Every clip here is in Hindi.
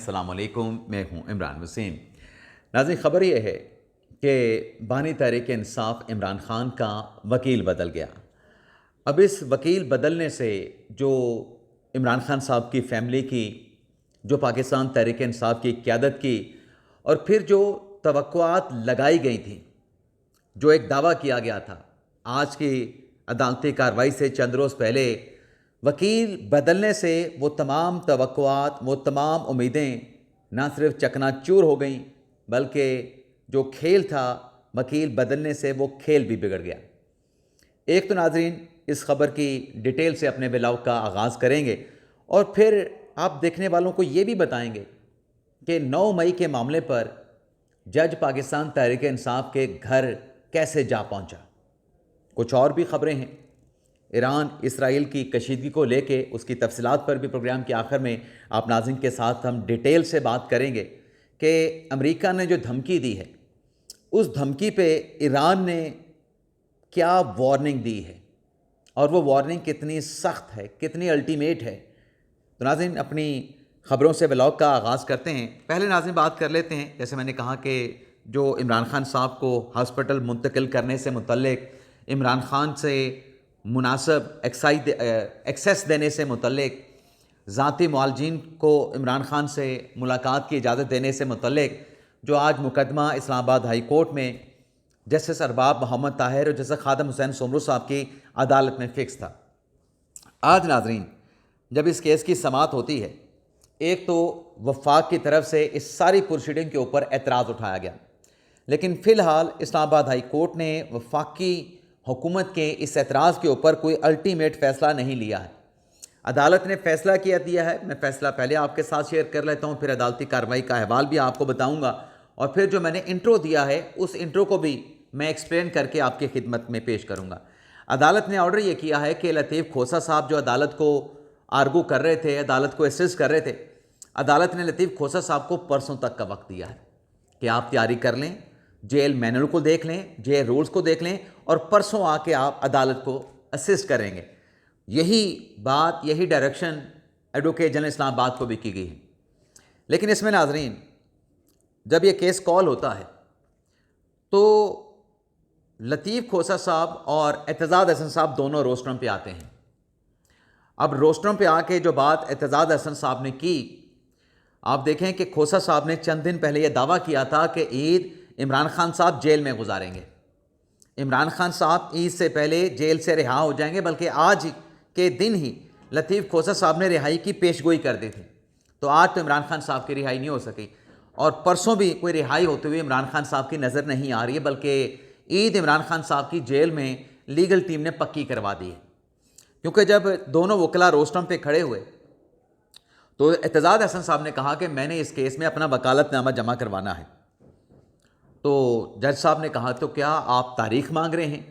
अस्सलाम वालेकुम, मैं हूं इमरान हुसैन। नाज़रीन, ख़बर यह है कि बानी तहरीक इंसाफ इमरान ख़ान का वकील बदल गया। अब इस वकील बदलने से जो इमरान ख़ान साहब की फ़ैमिली की, जो पाकिस्तान तहरीक इंसाफ की क़यादत की और फिर जो तवक्कुआत लगाई गई थी, जो एक दावा किया गया था, आज की अदालती कार्रवाई से चंद रोज़ पहले वकील बदलने से वो तमाम तवक्कुआत, वो तमाम उम्मीदें ना सिर्फ चकनाचूर हो गईं, बल्कि जो खेल था वकील बदलने से वो खेल भी बिगड़ गया। एक तो नाज़रीन इस ख़बर की डिटेल से अपने ब्लॉग का आगाज़ करेंगे और फिर आप देखने वालों को ये भी बताएंगे कि 9 मई के मामले पर जज पाकिस्तान तहरीक इंसाफ के घर कैसे जा पहुंचा। कुछ और भी ख़बरें हैं। ईरान इसराइल की कशीदगी को लेके उसकी तफसीलात पर भी प्रोग्राम के आखिर में आप नाज़रीन के साथ हम डिटेल से बात करेंगे कि अमेरिका ने जो धमकी दी है, उस धमकी पे ईरान ने क्या वार्निंग दी है और वो वार्निंग कितनी सख्त है, कितनी अल्टीमेट है। तो नाज़रीन अपनी ख़बरों से ब्लॉग का आगाज़ करते हैं। पहले नाज़रीन बात कर लेते हैं, जैसे मैंने कहा कि जो इमरान ख़ान साहब को हॉस्पिटल मुंतकिल करने से मुतल्लिक, इमरान ख़ान से मुनासिब एक्सेस देने से मुतल्लिक, ज़ाती मुआलजीन को इमरान ख़ान से मुलाकात की इजाज़त देने से मुतल्लिक जो आज मुकदमा इस्लामाबाद हाई कोर्ट में जस्टिस अरबाब मोहम्मद ताहिर और जस्टिस खादम हुसैन सोमरू साहब की अदालत में फ़िक्स था। आज नाज़रीन जब इस केस की समाअत होती है, एक तो वफाक की तरफ से इस सारी प्रोसीडिंग के ऊपर एतराज़ उठाया गया, लेकिन फ़िलहाल इस्लामाबाद हाई कोर्ट ने वफाकी हुकूमत के इस एतराज़ के ऊपर कोई अल्टीमेट फ़ैसला नहीं लिया है। अदालत ने फ़ैसला किया दिया है। मैं फ़ैसला पहले आपके साथ शेयर कर लेता हूँ, फिर अदालती कार्रवाई का अहवाल भी आपको बताऊँगा और फिर जो मैंने इंट्रो दिया है उस इंट्रो को भी मैं एक्सप्लेन करके आपकी खिदमत में पेश करूँगा। अदालत ने ऑर्डर ये किया है कि लतीफ़ खोसा साहब जो अदालत को आर्गू कर रहे थे, अदालत को असिस्ट कर रहे थे, अदालत ने लतीफ़ खोसा साहब को परसों तक का वक्त दिया है कि आप तैयारी कर लें, जेल मैनुअल को देख लें, जेल रूल्स को देख लें और परसों आके आप अदालत को असिस्ट करेंगे। यही बात, यही डायरेक्शन एडवोकेट जनरल इस्लामाबाद को भी की गई है। लेकिन इसमें नाज़रीन जब ये केस कॉल होता है तो लतीफ़ खोसा साहब और एतजाज़ हसन साहब दोनों रोस्ट्रम पे आते हैं। अब रोस्ट्रम पे आके जो बात एतजाज़ हसन साहब ने की, आप देखें कि खोसा साहब ने चंद दिन पहले यह दावा किया था कि ईद इमरान ख़ान साहब जेल में गुजारेंगे। इमरान ख़ान साहब ईद से पहले जेल से रिहा हो जाएंगे, बल्कि आज के दिन ही लतीफ़ खोसा साहब ने रिहाई की पेशगोई कर दी थी। तो आज तो इमरान ख़ान साहब की रिहाई नहीं हो सकी और परसों भी कोई रिहाई होते हुए इमरान ख़ान साहब की नज़र नहीं आ रही है, बल्कि ईद इमरान ख़ान साहब की जेल में लीगल टीम ने पक्की करवा दी है। क्योंकि जब दोनों वकला रोस्ट्रम पे खड़े हुए तो एतजाज़ हसन साहब ने कहा कि मैंने इस केस में अपना वकालतनामा जमा करवाना है। तो जज साहब ने कहा तो क्या आप तारीख़ मांग रहे हैं?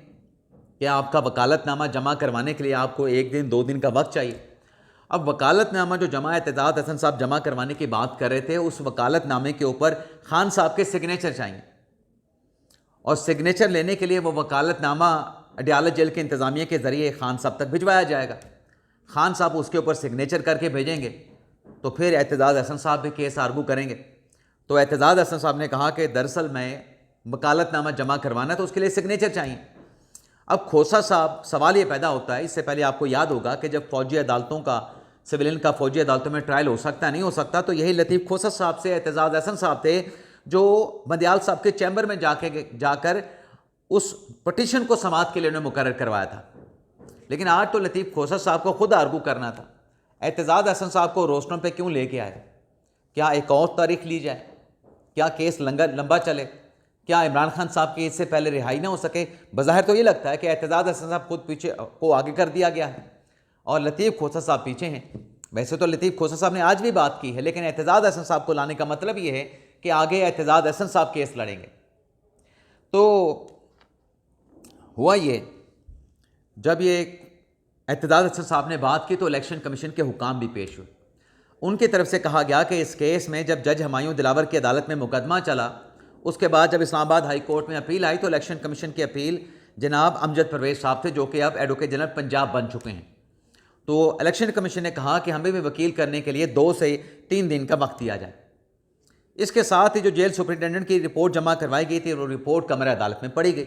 क्या आपका वकालतनामा जमा करवाने के लिए आपको 1 दिन 2 दिन का वक्त चाहिए? अब वकालतनामा जो जमा एतजाज़ हसन साहब जमा करवाने की बात कर रहे थे, उस वकालतनामे के ऊपर खान साहब के सिग्नेचर चाहिए और सिग्नेचर लेने के लिए वो वकालतनामा अडयाला जेल के इंतज़ामिया के ज़रिए खान साहब तक भिजवाया जाएगा। खान साहब उसके ऊपर सिग्नेचर करके भेजेंगे तो फिर एतजाज़ हसन साहब भी केस आर्गू करेंगे। तो एतजाज़ हसन साहब ने कहा कि दरअसल मैं वकालतनामा जमा करवाना तो उसके लिए सिग्नेचर चाहिए। अब खोसा साहब, सवाल ये पैदा होता है, इससे पहले आपको याद होगा कि जब फ़ौजी अदालतों का, सिविलियन का फ़ौजी अदालतों में ट्रायल हो सकता नहीं हो सकता, तो यही लतीफ़ खोसा साहब से एतजाज़ हसन साहब थे जो बंदियाल साहब के चैम्बर में जाकर उस पटिशन को समाअत के लिए उन्हें मुकर्रर करवाया था। लेकिन आज तो लतीफ़ खोसा साहब को खुद आर्गू करना था। एतजाज़ हसन साहब को रोस्ट्रम पे क्यों लेके आए? क्या एक और तारीख ली जाए? क्या केस लंबा चले? क्या इमरान खान साहब की इससे पहले रिहाई ना हो सके? बज़ाहिर तो ये लगता है कि एतजाज़ हसन साहब खुद पीछे को आगे कर दिया गया है और लतीफ़ खोसा साहब पीछे हैं। वैसे तो लतीफ़ खोसा साहब ने आज भी बात की है, लेकिन एतजाज़ हसन साहब को लाने का मतलब ये है कि आगे एतजाज़ हसन साहब केस लड़ेंगे। तो हुआ ये, जब ये एतजाज़ हसन साहब ने बात की तो इलेक्शन कमीशन के हुकाम भी पेश हुए। उनकी तरफ से कहा गया कि इस केस में जब जज हुमायूं दिलावर की अदालत में मुकदमा चला, उसके बाद जब इस्लामाबाद हाई कोर्ट में अपील आई तो इलेक्शन कमीशन की अपील जनाब अमजद परवेज़ साहब थे, जो कि अब एडवोकेट जनरल पंजाब बन चुके हैं। तो इलेक्शन कमीशन ने कहा कि हमें भी वकील करने के लिए 2 से 3 दिन का वक्त दिया जाए। इसके साथ ही जो जेल सुपरिटेंडेंट की रिपोर्ट जमा करवाई गई थी वो रिपोर्ट कमरे अदालत में पढ़ी गई।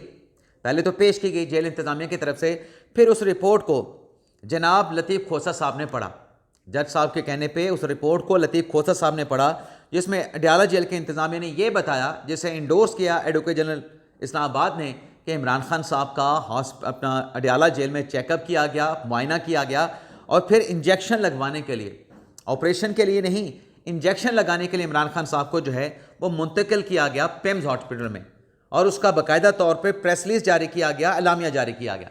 पहले तो पेश की गई जेल इंतज़ामिया की तरफ से, फिर उस रिपोर्ट को जनाब लतीफ़ खोसा साहब ने पढ़ा। जज साहब के कहने पे उस रिपोर्ट को लतीफ़ खोसा साहब ने पढ़ा, जिसमें अडयाला जेल के इंतज़ामिया ने यह बताया, जिसे इंडोर्स किया एडवोकेट जनरल इस्लामाबाद ने, कि इमरान खान साहब का अपना अडयाला जेल में चेकअप किया गया, मुआयना किया गया और फिर इंजेक्शन लगवाने के लिए, ऑपरेशन के लिए नहीं, इंजेक्शन लगाने के लिए इमरान खान साहब को जो है वो मुंतकिल किया गया पेम्स हॉस्पिटल में, और उसका बाकायदा तौर पे प्रेस रिलीज जारी किया गया, एलामिया जारी किया गया।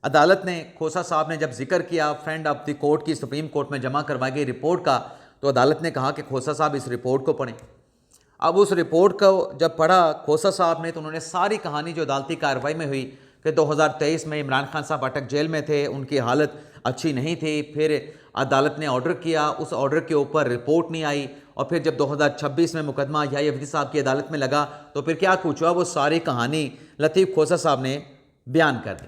अदालत ने, खोसा साहब ने जब जिक्र किया फ्रेंड ऑफ द कोर्ट की सुप्रीम कोर्ट में जमा करवाई गई रिपोर्ट का, तो अदालत ने कहा कि खोसा साहब इस रिपोर्ट को पढ़ें। अब उस रिपोर्ट को जब पढ़ा खोसा साहब ने, तो उन्होंने सारी कहानी जो अदालती कार्रवाई में हुई कि 2023 में इमरान खान साहब अटक जेल में थे, उनकी हालत अच्छी नहीं थी, फिर अदालत ने ऑर्डर किया, उस ऑर्डर के ऊपर रिपोर्ट नहीं आई, और फिर जब 2026 में मुकदमा याही अब्दी साहब की अदालत में लगा तो फिर क्या कुछ हुआ, वो सारी कहानी लतीफ़ खोसा साहब ने बयान कर दी।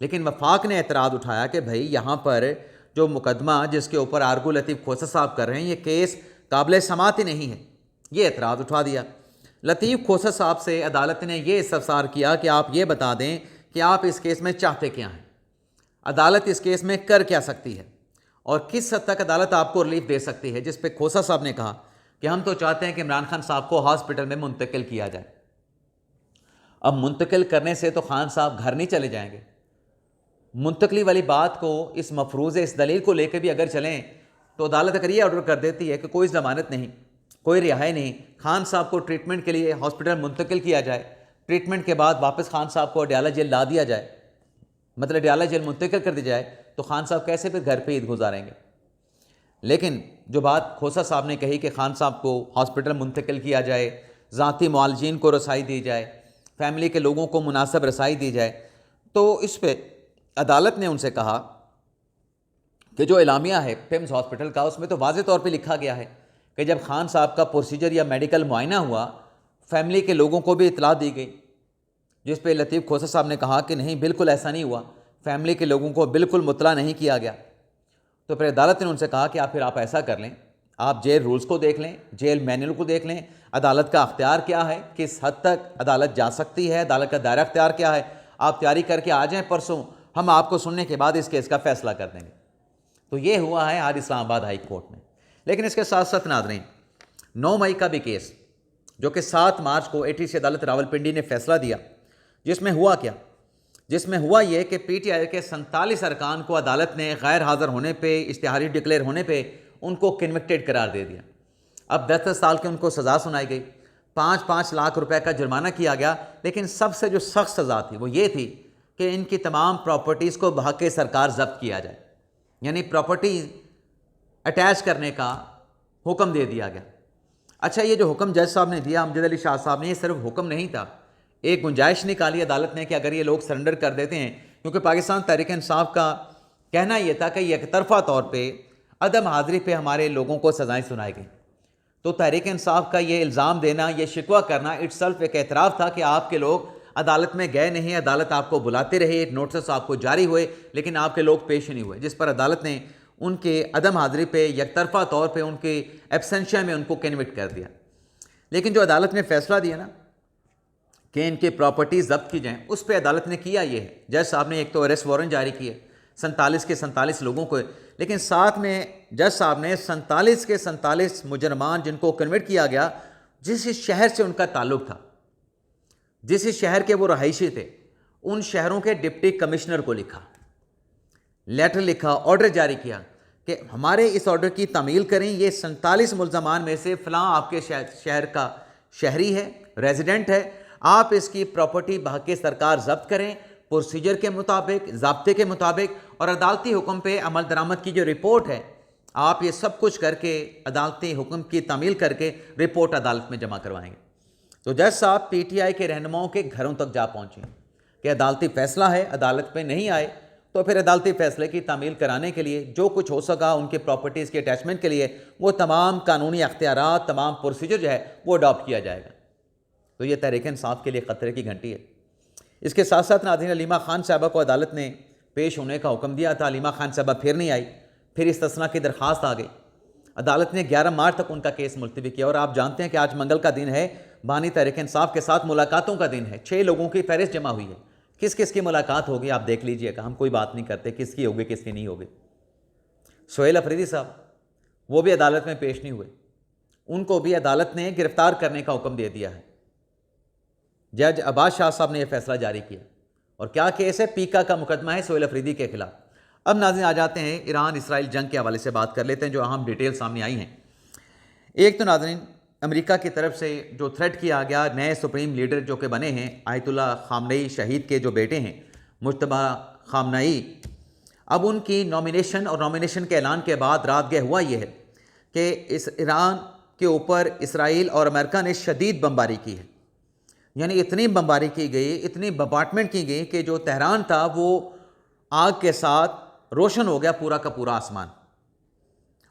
लेकिन वफाक ने एतराज़ उठाया कि भाई यहाँ पर जो मुकदमा जिसके ऊपर आर्गू लतीफ़ खोसा साहब कर रहे हैं, ये केस काबिल समाअत ही नहीं है, ये एतराज़ उठा दिया। लतीफ़ खोसा साहब से अदालत ने यह इस्तफसार किया कि आप ये बता दें कि आप इस केस में चाहते क्या हैं, अदालत इस केस में कर क्या सकती है और किस हद तक अदालत आपको रिलीफ दे सकती है। जिस पे खोसा साहब ने कहा कि हम तो चाहते हैं कि इमरान खान साहब को हॉस्पिटल में मुंतकिल किया जाए। अब मुंतकिल करने से तो खान साहब घर नहीं चले जाएंगे, मुंतकली वाली बात को, इस मफरूज़े, इस दलील को लेकर भी अगर चलें तो अदालत अगर ये ऑर्डर कर देती है कि कोई ज़मानत नहीं, कोई रिहाई नहीं, खान साहब को ट्रीटमेंट के लिए हॉस्पिटल मुंतकिल किया जाए, ट्रीटमेंट के बाद वापस खान साहब को अडयाला जेल ला दिया जाए, मतलब अडयाला जेल मुंतकिल कर दी जाए, तो खान साहब कैसे फिर घर पे ईद गुजारेंगे। लेकिन जो बात खोसा साहब ने कही कि खान साहब को हॉस्पिटल मुंतकिल किया जाए, ज़ाती मुआलजीन को रसाई दी जाए, फैमिली के लोगों को मुनासिब रसाई दी जाए, तो इस पर अदालत ने उनसे कहा कि जो एलामिया है पेम्स हॉस्पिटल का, उसमें तो वाज़ेह तौर पे लिखा गया है कि जब खान साहब का प्रोसीजर या मेडिकल मुआयना हुआ, फैमिली के लोगों को भी इतला दी गई, जिस पे लतीफ़ खोसा साहब ने कहा कि नहीं, बिल्कुल ऐसा नहीं हुआ, फैमिली के लोगों को बिल्कुल मुतला नहीं किया गया। तो फिर अदालत ने उनसे कहा कि आप ऐसा कर लें, आप जेल रूल्स को देख लें, जेल मैनुअल को देख लें, अदालत का अख्तियार क्या है, किस हद तक अदालत जा सकती है, अदालत का दायरा अख्तियार क्या है, आप तैयारी करके आ जाएँ, परसों हम आपको सुनने के बाद इस केस का फैसला कर देंगे। तो ये हुआ है आज इस्लामाबाद हाई कोर्ट में। लेकिन इसके साथ साथ नाज़रीन, 9 मई का भी केस, जो कि 7 मार्च को ATC अदालत रावलपिंडी ने फैसला दिया, जिसमें हुआ क्या, जिसमें हुआ ये कि PTI के 47 अरकान को अदालत ने गैर हाज़िर होने पे, इश्तिहारी डिक्लेयर होने पे उनको कन्विक्टेड करार दे दिया। अब 10 साल की उनको सज़ा सुनाई गई, 5-5 लाख रुपए का जुर्माना किया गया। लेकिन सबसे जो सख्त सज़ा थी वो ये थी कि इनकी तमाम प्रॉपर्टीज़ को बहक़ सरकार जब्त किया जाए, यानी प्रॉपर्टी अटैच करने का हुक्म दे दिया गया। अच्छा, ये जो हुक्म जज साहब ने दिया, अमजद अली शाह साहब ने, ये सिर्फ हुक्म नहीं था, एक गुंजाइश निकाली अदालत ने कि अगर ये लोग सरेंडर कर देते हैं, क्योंकि पाकिस्तान तहरीक इंसाफ का कहना यह था कि एक तरफा तौर पे अदम हाज़िरी पे हमारे लोगों को सज़ाएं सुनाई गई, तो तहरीक इंसाफ का ये इल्ज़ाम देना, ये शिकवा करना इट्सल्फ एक एतराफ़ था कि आपके लोग अदालत में गए नहीं, अदालत आपको बुलाते रहे, नोटिस आपको जारी हुए, लेकिन आपके लोग पेश नहीं हुए, जिस पर अदालत ने उनके अदम हाज़िरी पे यकतरफ़ा तौर पे उनके एब्सेंशिया में उनको कन्विक्ट कर दिया। लेकिन जो अदालत ने फैसला दिया ना कि इनके प्रॉपर्टीज़ जब्त की जाएँ, उस पर अदालत ने किया ये है, जज साहब ने एक तो अरेस्ट वारंट जारी किए 47 के 47 लोगों को, लेकिन साथ में जज साहब ने 47 के 47 मुजरमान जिनको कन्विक्ट किया गया, जिस शहर से उनका ताल्लुक़ था, जिस शहर के वो रहायशी थे, उन शहरों के डिप्टी कमिश्नर को लिखा, लेटर लिखा, ऑर्डर जारी किया कि हमारे इस ऑर्डर की तामील करें, ये 47 मुल्ज़मान में से फ़लाँ आपके शहर का शहरी है, रेजिडेंट है, आप इसकी प्रॉपर्टी बहक़ सरकार जब्त करें, प्रोसीजर के मुताबिक, ज़ाब्ते के मुताबिक, और अदालती हुक्म पे अमल दरामद की जो रिपोर्ट है, आप ये सब कुछ करके अदालती हुक्म की तामील करके रिपोर्ट अदालत में जमा करवाएंगे। तो जज साहब PTI के रहनुमाओं के घरों तक जा पहुँचे कि अदालती फ़ैसला है, अदालत पे नहीं आए तो फिर अदालती फ़ैसले की तामील कराने के लिए जो कुछ हो सका उनके प्रॉपर्टीज़ के अटैचमेंट के लिए वो तमाम कानूनी अख्तियारात, तमाम प्रोसीजर जो है वो अडॉप्ट किया जाएगा। तो ये तहरीक इंसाफ के लिए ख़तरे की घंटी है। इसके साथ साथ नाज़रीन, अलीमा खान साहबा को अदालत ने पेश होने का हुक्म दिया था, अलीमा खान साहबा फिर नहीं आई, फिर इस्तिस्ना की दरख्वास्त आ गई। अदालत ने 11 मार्च तक उनका केस मुलतवी किया। और आप जानते हैं कि आज मंगल का दिन है, बानी तहरीक इंसाफ के साथ मुलाकातों का दिन है। 6 लोगों की फहरिस्त जमा हुई है। किस किस की मुलाकात होगी आप देख लीजिएगा, हम कोई बात नहीं करते किसकी होगी किसकी नहीं होगी। सोहेल अफरीदी साहब वो भी अदालत में पेश नहीं हुए, उनको भी अदालत ने गिरफ्तार करने का हुक्म दे दिया है। जज अब्बास शाह साहब ने यह फैसला जारी किया। और क्या केस है? पीका का मुकदमा है सोहेल अफरीदी के खिलाफ। अब नाज़रीन आ जाते हैं ईरान इसराइल जंग के हवाले से बात कर लेते हैं, जो अहम डिटेल सामने आई हैं। एक तो नाज़रीन अमेरिका की तरफ से जो थ्रेट किया गया, नए सुप्रीम लीडर जो कि बने हैं आयतुल्ला खामनेई शहीद के जो बेटे हैं मुज्तबा खामनेई, अब उनकी नॉमिनेशन और नॉमिनेशन के ऐलान के बाद रात गए हुआ ये है कि इस ईरान के ऊपर इसराइल और अमेरिका ने शदीद बमबारी की है। यानी इतनी बमबारी की गई, इतनी बम्बार्टमेंट की गई कि जो तेहरान था वो आग के साथ रोशन हो गया पूरा का पूरा आसमान,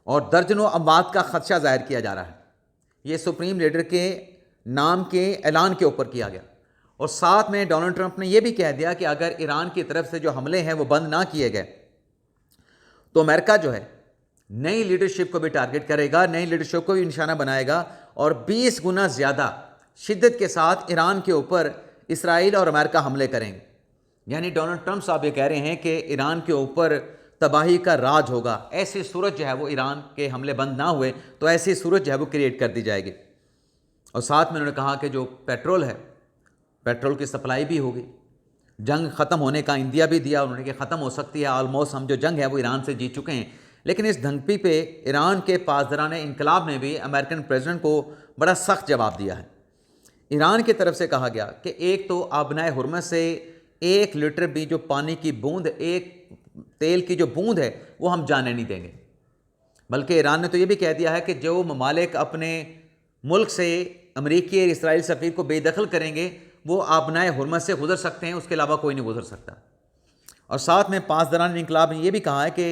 और दर्जनों अमवात का खदशा जाहिर किया जा रहा है। ये सुप्रीम लीडर के नाम के ऐलान के ऊपर किया गया। और साथ में डोनाल्ड ट्रंप ने यह भी कह दिया कि अगर ईरान की तरफ से जो हमले हैं वो बंद ना किए गए तो अमेरिका जो है नई लीडरशिप को भी टारगेट करेगा, नई लीडरशिप को भी निशाना बनाएगा और 20 गुना ज़्यादा शिद्दत के साथ ईरान के ऊपर इसराइल और अमेरिका हमले करेंगे। यानी डोनाल्ड ट्रंप साहब ये कह रहे हैं कि ईरान के ऊपर तबाही का राज होगा। ऐसी सूरत जो है वो ईरान के हमले बंद ना हुए तो ऐसी सूरत जो है वो क्रिएट कर दी जाएगी। और साथ में उन्होंने कहा कि जो पेट्रोल है, पेट्रोल की सप्लाई भी होगी। जंग ख़त्म होने का इंदिया भी दिया उन्होंने कि ख़त्म हो सकती है, ऑलमोस्ट हम जो जंग है वो ईरान से जीत चुके हैं। लेकिन इस धमकी पे ईरान के पासदारान इनकलाब ने भी अमेरिकन प्रेसिडेंट को बड़ा सख्त जवाब दिया है। ईरान की तरफ से कहा गया कि एक तो आबनाए हुर्मस से 1 लीटर भी जो पानी की बूंद, एक तेल की जो बूंद है वो हम जाने नहीं देंगे। बल्कि ईरान ने तो ये भी कह दिया है कि जो ममालिक अपने मुल्क से अमरीकी और इसराइल सफ़ीर को बेदखल करेंगे वो आबनाए हुर्मस से गुजर सकते हैं, उसके अलावा कोई नहीं गुजर सकता। और साथ में पासदारान इनकलाब ने यह भी कहा है कि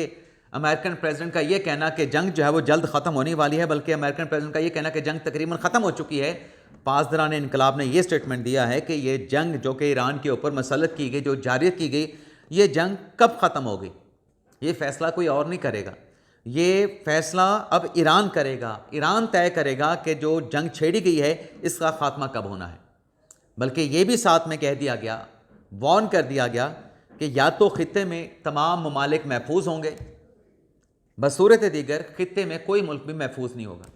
अमेरिकन प्रेसिडेंट का ये कहना कि जंग जो है वो जल्द ख़त्म होने वाली है, बल्कि अमेरिकन प्रेसिडेंट का ये कहना कि जंग तकरीबन ख़त्म हो चुकी है। पासदारान इनकलाब ने यह स्टेटमेंट दिया है कि ये जंग जो कि ईरान के ऊपर मसलत की गई, जो जारी की गई, ये जंग कब ख़त्म होगी ये फ़ैसला कोई और नहीं करेगा। ये फ़ैसला अब ईरान करेगा। ईरान तय करेगा कि जो जंग छेड़ी गई है इसका ख़ात्मा कब होना है। बल्कि ये भी साथ में कह दिया गया, वार्न कर दिया गया कि या तो ख़ित्ते में तमाम ममालिक महफूज होंगे, बसूरत दीगर ख़ित्ते में कोई मुल्क भी महफूज नहीं होगा।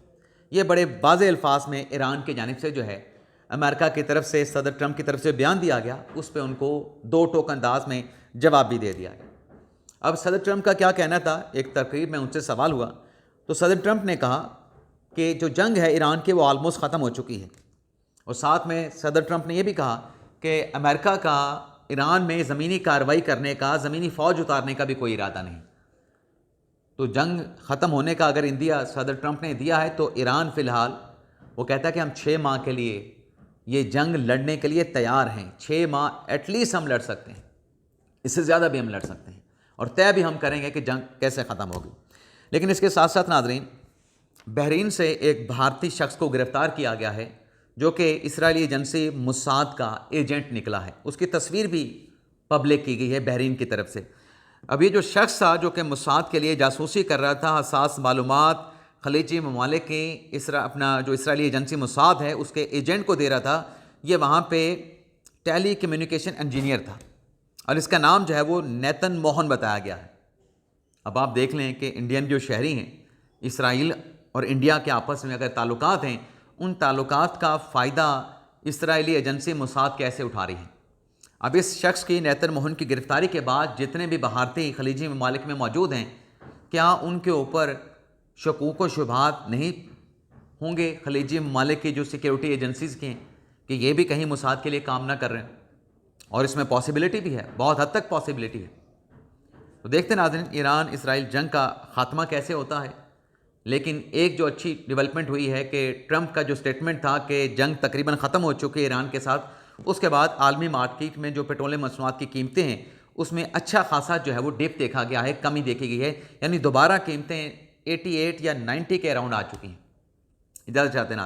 ये बड़े वाज़ेह अल्फाज में ईरान की जानिब से जो है अमेरिका की तरफ से, सदर ट्रंप की तरफ से बयान दिया गया, उस पर उनको 2 टोक अंदाज में जवाब भी दे दिया गया। अब सदर ट्रंप का क्या कहना था, एक तकरीब में उनसे सवाल हुआ तो सदर ट्रंप ने कहा कि जो जंग है ईरान की वो आलमोस्ट ख़त्म हो चुकी है। और साथ में सदर ट्रंप ने यह भी कहा कि अमेरिका का ईरान में ज़मीनी कार्रवाई करने का, ज़मीनी फ़ौज उतारने का भी कोई इरादा नहीं। तो जंग ख़त्म होने का अगर इंदिया सदर ट्रंप ने दिया है तो ईरान फ़िलहाल वो कहता है कि हम 6 माह के लिए ये जंग लड़ने के लिए तैयार हैं। 6 माह एटलीस्ट हम लड़ सकते हैं, इससे ज़्यादा भी हम लड़ सकते हैं और तय भी हम करेंगे कि जंग कैसे ख़त्म होगी। लेकिन इसके साथ साथ नाज़रीन, बहरीन से एक भारतीय शख्स को गिरफ़्तार किया गया है जो कि इसराइली एजेंसी मुसाद का एजेंट निकला है। उसकी तस्वीर भी पब्लिक की गई है बहरीन की तरफ से। अब ये जो शख्स था जो कि मुसाद के लिए जासूसी कर रहा था, हसास मालूमात खलीजी ममालिक की अपना जो इसराइली एजेंसी मुसाद है उसके एजेंट को दे रहा था, ये वहाँ पे टेली कम्युनिकेशन इंजीनियर था और इसका नाम जो है वो नेतन मोहन बताया गया है। अब आप देख लें कि इंडियन जो शहरी हैं, इसराइल और इंडिया के आपस में अगर ताल्लुकात हैं, उन ताल्लुकात का फ़ायदा इसराइली एजेंसी मुसाद कैसे उठा रही है। अब इस शख्स की नेतन मोहन की गिरफ़्तारी के बाद जितने भी भारतीय खलीजी ममालिक में मौजूद हैं, क्या उनके ऊपर शकूक व शुबहात नहीं होंगे खलीजी ममालिक की जो सिक्योरिटी एजेंसीज़ की कि ये भी कहीं मुसाद के लिए काम ना कर रहे हैं? और इसमें पॉसिबिलिटी भी है, बहुत हद तक पॉसिबिलिटी है। तो देखते नाज़रीन ईरान इसराइल जंग का ख़ात्मा कैसे होता है। लेकिन एक जो अच्छी डेवलपमेंट हुई है कि ट्रंप का जो स्टेटमेंट था कि जंग तकरीबन ख़त्म हो चुकी है ईरान के साथ, उसके बाद आलमी मार्केट में जो पेट्रोलियम मसनूआत की कीमतें हैं उसमें अच्छा खासा जो है वो डिप देखा गया है, कमी देखी गई है। यानी दोबारा कीमतें 88 या 90 के अराउंड आ चुकी हैं। इजाज़त चाहते हैं।